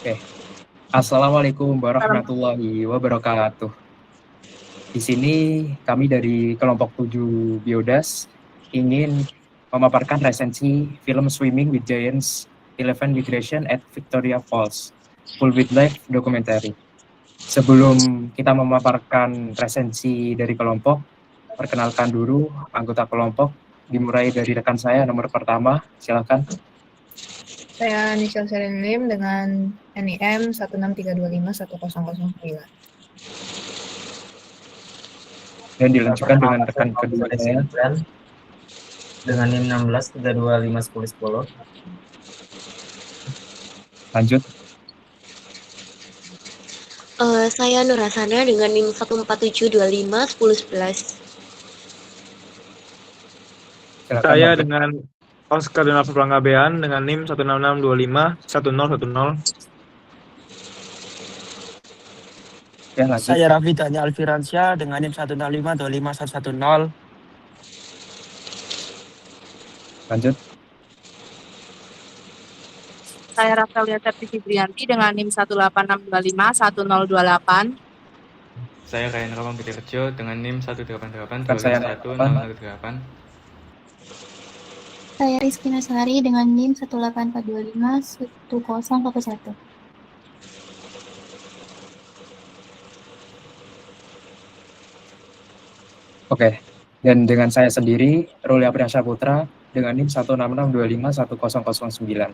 Oke, Assalamualaikum Salam. warahmatullahi wabarakatuh. Di sini kami dari kelompok 7 Biodas ingin memaparkan resensi film Swimming with Giants Elephant Migration at Victoria Falls, Full with Life Documentary. Sebelum kita memaparkan resensi dari kelompok, perkenalkan dulu anggota kelompok, dimulai dari rekan saya nomor pertama, silakan. Saya Nichelle Serenim dengan NIM 163251009. Dan dilanjutkan dengan Perkenalkan saya rekan Muhammad kedua Saleh saya. Sibran dengan NIM 16325110. Lanjut. Saya Nur Hasana dengan NIM 147251011. Silakan, Saya lanjut. dengan Oscar Donald Panggabean dengan NIM 166251010. Ya, lanjut. Saya Raffi Dani Alfiransyah dengan NIM 165252110. Lanjut. Saya Raffalia Septi Brianti dengan NIM 186251028. Saya Ryan Rawang Pitirjo dengan NIM 188 Kan saya 251 Saya Rizky Nasari dengan NIM 184251011. Oke, dan dengan saya sendiri, Ruli Apriansyah Putra, dengan NIM 166251009.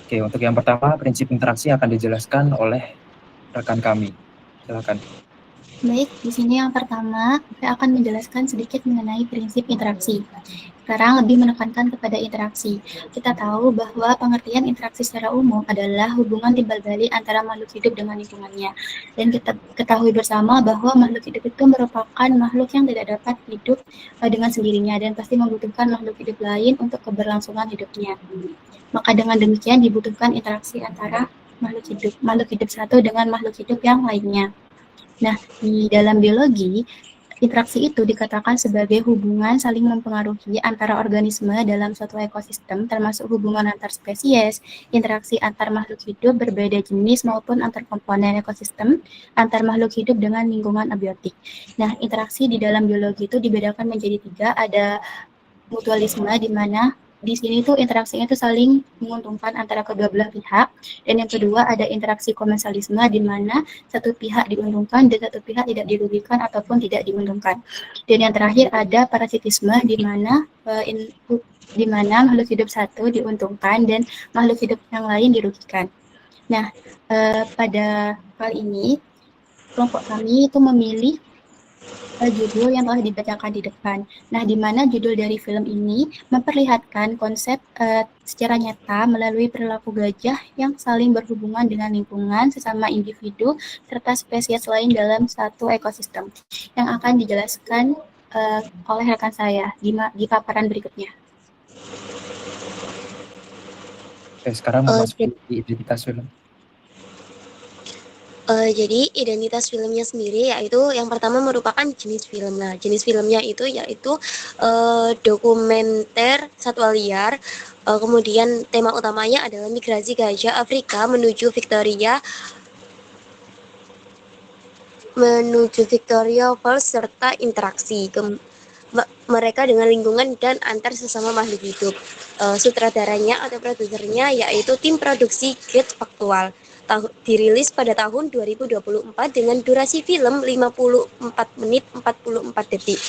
Oke, untuk yang pertama, prinsip interaksi akan dijelaskan oleh rekan kami. Silakan. Baik, di sini yang pertama, saya akan menjelaskan sedikit mengenai prinsip interaksi. Sekarang lebih menekankan kepada interaksi. Kita tahu bahwa pengertian interaksi secara umum adalah hubungan timbal balik antara makhluk hidup dengan lingkungannya. Dan kita ketahui bersama bahwa makhluk hidup itu merupakan makhluk yang tidak dapat hidup dengan sendirinya dan pasti membutuhkan makhluk hidup lain untuk keberlangsungan hidupnya. Maka dengan demikian dibutuhkan interaksi antara makhluk hidup satu dengan makhluk hidup yang lainnya. Nah, di dalam biologi, interaksi itu dikatakan sebagai hubungan saling mempengaruhi antara organisme dalam suatu ekosistem, termasuk hubungan antar spesies, interaksi antar makhluk hidup berbeda jenis maupun antar komponen ekosistem, antar makhluk hidup dengan lingkungan abiotik. Nah, interaksi di dalam biologi itu dibedakan menjadi 3, ada mutualisme di mana di sini tuh interaksinya itu saling menguntungkan antara kedua belah pihak, dan yang kedua ada interaksi komensalisme di mana satu pihak diuntungkan dan satu pihak tidak dirugikan ataupun tidak diuntungkan. Dan yang terakhir ada parasitisme di mana makhluk hidup satu diuntungkan dan makhluk hidup yang lain dirugikan. Nah, pada kali ini kelompok kami itu memilih judul yang telah dibacakan di depan. Nah, di mana judul dari film ini memperlihatkan konsep secara nyata melalui perilaku gajah yang saling berhubungan dengan lingkungan, sesama individu, serta spesies lain dalam satu ekosistem, yang akan dijelaskan oleh rekan saya di paparan berikutnya. Oke, sekarang memasuki identitas film. Jadi identitas filmnya sendiri yaitu yang pertama merupakan jenis film. Nah, jenis filmnya itu yaitu dokumenter satwa liar. Kemudian tema utamanya adalah migrasi gajah Afrika menuju Victoria Falls serta interaksi mereka dengan lingkungan dan antar sesama makhluk hidup. Sutradaranya atau produsernya yaitu tim produksi Get Factual. Dirilis pada tahun 2024 dengan durasi film 54 menit 44 detik.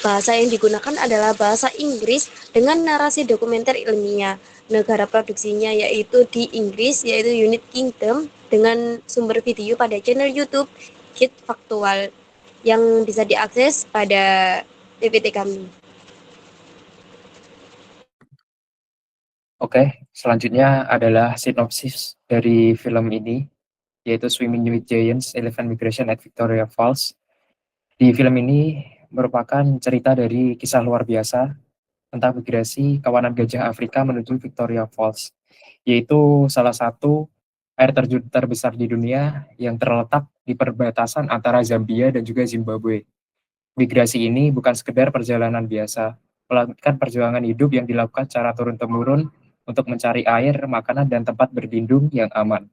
Bahasa yang digunakan adalah bahasa Inggris dengan narasi dokumenter ilmiah. Negara produksinya yaitu di Inggris, yaitu United Kingdom, dengan sumber video pada channel YouTube Get Factual yang bisa diakses pada PPT kami. Oke, selanjutnya adalah sinopsis dari film ini, yaitu Swimming with Giants, Elephant Migration at Victoria Falls. Di film ini merupakan cerita dari kisah luar biasa tentang migrasi kawanan gajah Afrika menuju Victoria Falls, yaitu salah satu air terjun terbesar di dunia yang terletak di perbatasan antara Zambia dan juga Zimbabwe. Migrasi ini bukan sekedar perjalanan biasa, melainkan perjuangan hidup yang dilakukan secara turun-temurun untuk mencari air, makanan, dan tempat berlindung yang aman.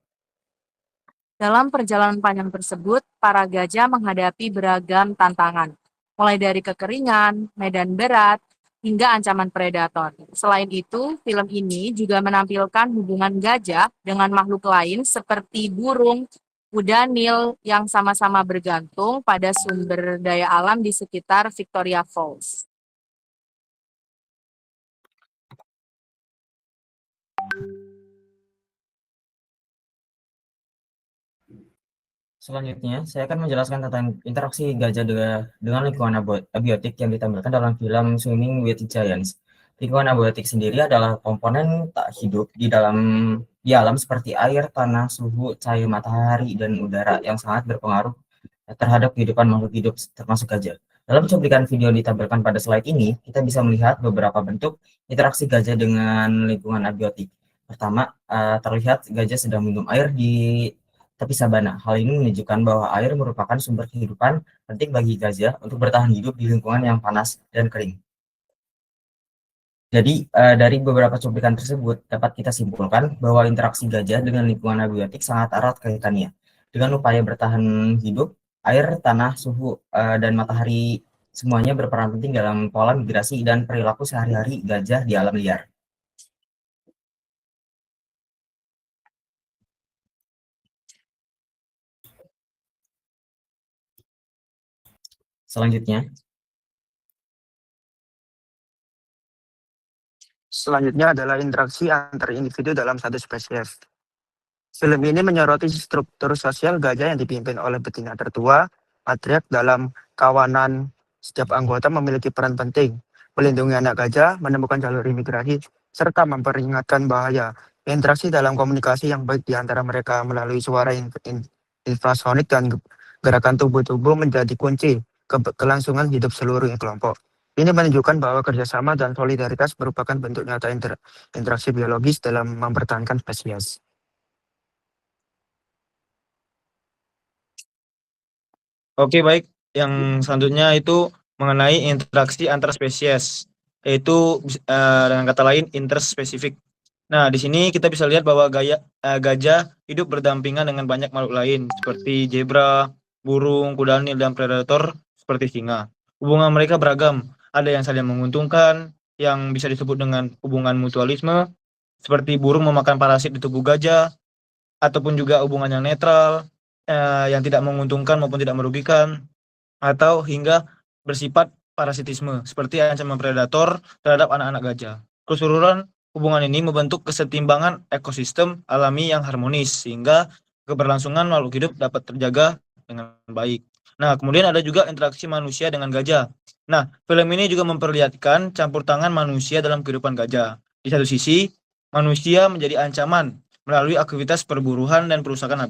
Dalam perjalanan panjang tersebut, para gajah menghadapi beragam tantangan, mulai dari kekeringan, medan berat, hingga ancaman predator. Selain itu, film ini juga menampilkan hubungan gajah dengan makhluk lain seperti burung, kuda Nil yang sama-sama bergantung pada sumber daya alam di sekitar Victoria Falls. Selanjutnya, saya akan menjelaskan tentang interaksi gajah dengan lingkungan abiotik yang ditampilkan dalam film Swimming with Giants. Lingkungan abiotik sendiri adalah komponen tak hidup di alam seperti air, tanah, suhu, cahaya matahari, dan udara yang sangat berpengaruh terhadap kehidupan makhluk hidup termasuk gajah. Dalam cuplikan video yang ditampilkan pada slide ini, kita bisa melihat beberapa bentuk interaksi gajah dengan lingkungan abiotik. Pertama, terlihat gajah sedang minum air di tepi sabana. Hal ini menunjukkan bahwa air merupakan sumber kehidupan penting bagi gajah untuk bertahan hidup di lingkungan yang panas dan kering. Jadi, dari beberapa cuplikan tersebut dapat kita simpulkan bahwa interaksi gajah dengan lingkungan abiotik sangat erat kaitannya. Dengan upaya bertahan hidup, air, tanah, suhu, dan matahari semuanya berperan penting dalam pola migrasi dan perilaku sehari-hari gajah di alam liar. Selanjutnya adalah interaksi antar individu dalam satu spesies. Film ini menyoroti struktur sosial gajah yang dipimpin oleh betina tertua, matriark dalam kawanan. Setiap anggota memiliki peran penting, melindungi anak gajah, menemukan jalur imigrasi, serta memperingatkan bahaya. Interaksi dalam komunikasi yang baik di antara mereka melalui suara infrasonik dan gerakan tubuh-tubuh menjadi kunci kelangsungan hidup seluruh kelompok. Ini menunjukkan bahwa kerjasama dan solidaritas merupakan bentuk nyata interaksi biologis dalam mempertahankan spesies. Oke, baik. Yang selanjutnya itu mengenai interaksi antar spesies, yaitu dengan kata lain interspesifik. Nah, di sini kita bisa lihat bahwa gajah hidup berdampingan dengan banyak makhluk lain seperti zebra, burung, kuda nil, dan predator seperti singa. Hubungan mereka beragam. Ada yang saling menguntungkan, yang bisa disebut dengan hubungan mutualisme, seperti burung memakan parasit di tubuh gajah, ataupun juga hubungan yang netral, yang tidak menguntungkan maupun tidak merugikan, atau hingga bersifat parasitisme, seperti ancaman predator terhadap anak-anak gajah. Keseluruhan hubungan ini membentuk kesetimbangan ekosistem alami yang harmonis, sehingga keberlangsungan makhluk hidup dapat terjaga dengan baik. Nah, kemudian ada juga interaksi manusia dengan gajah. Nah, film ini juga memperlihatkan campur tangan manusia dalam kehidupan gajah. Di satu sisi, manusia menjadi ancaman melalui aktivitas perburuan dan perusakan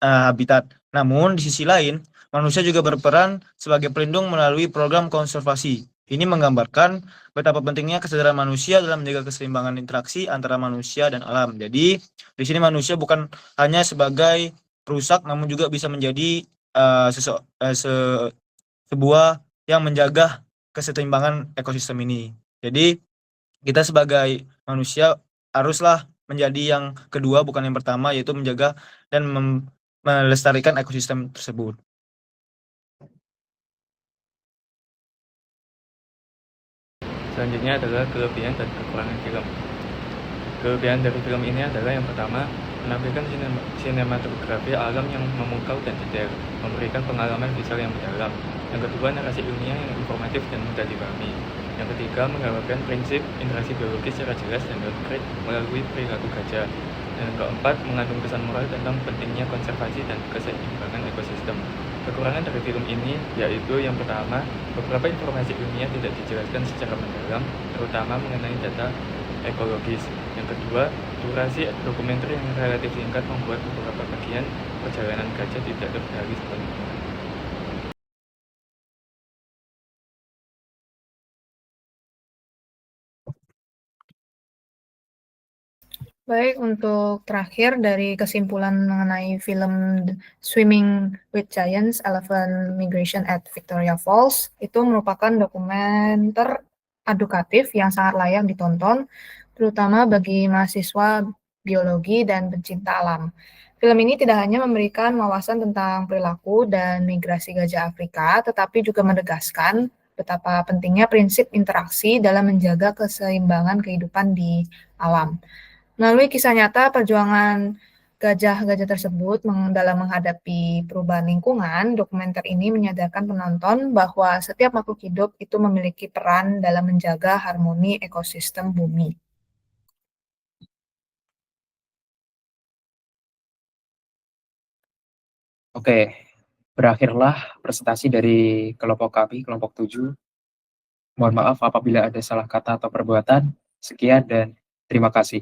habitat. Namun, di sisi lain, manusia juga berperan sebagai pelindung melalui program konservasi. Ini menggambarkan betapa pentingnya kesadaran manusia dalam menjaga keseimbangan interaksi antara manusia dan alam. Jadi, di sini manusia bukan hanya sebagai perusak, namun juga bisa menjadi sebuah yang menjaga keseimbangan ekosistem ini. Jadi, kita sebagai manusia haruslah menjadi yang kedua, bukan yang pertama, yaitu menjaga dan melestarikan ekosistem tersebut. Selanjutnya adalah kelebihan dan kekurangan film. Kelebihan dari film ini adalah yang pertama, menampilkan sinematografi alam yang memukau dan detail, memberikan pengalaman visual yang mendalam. Yang kedua, narasi ilmiah yang informatif dan mudah dipahami. Yang ketiga, menggambarkan prinsip interaksi biologis secara jelas dan konkret melalui perilaku gajah. Dan yang keempat, mengandung pesan moral tentang pentingnya konservasi dan keseimbangan ekosistem. Kekurangan dari film ini yaitu yang pertama, beberapa informasi ilmiah tidak dijelaskan secara mendalam, terutama mengenai data ekologis. Yang kedua, durasi dokumenter yang relatif singkat membuat beberapa bagian perjalanan gajah tidak tergali sepenuhnya. Baik, untuk terakhir dari kesimpulan mengenai film Swimming with Giants, Elephant Migration at Victoria Falls, itu merupakan dokumenter edukatif yang sangat layak ditonton terutama bagi mahasiswa biologi dan pencinta alam. Film ini tidak hanya memberikan wawasan tentang perilaku dan migrasi gajah Afrika, tetapi juga menegaskan betapa pentingnya prinsip interaksi dalam menjaga keseimbangan kehidupan di alam. Melalui kisah nyata perjuangan gajah-gajah tersebut dalam menghadapi perubahan lingkungan, dokumenter ini menyadarkan penonton bahwa setiap makhluk hidup itu memiliki peran dalam menjaga harmoni ekosistem bumi. Oke, berakhirlah presentasi dari kelompok kami, kelompok 7. Mohon maaf apabila ada salah kata atau perbuatan. Sekian dan terima kasih.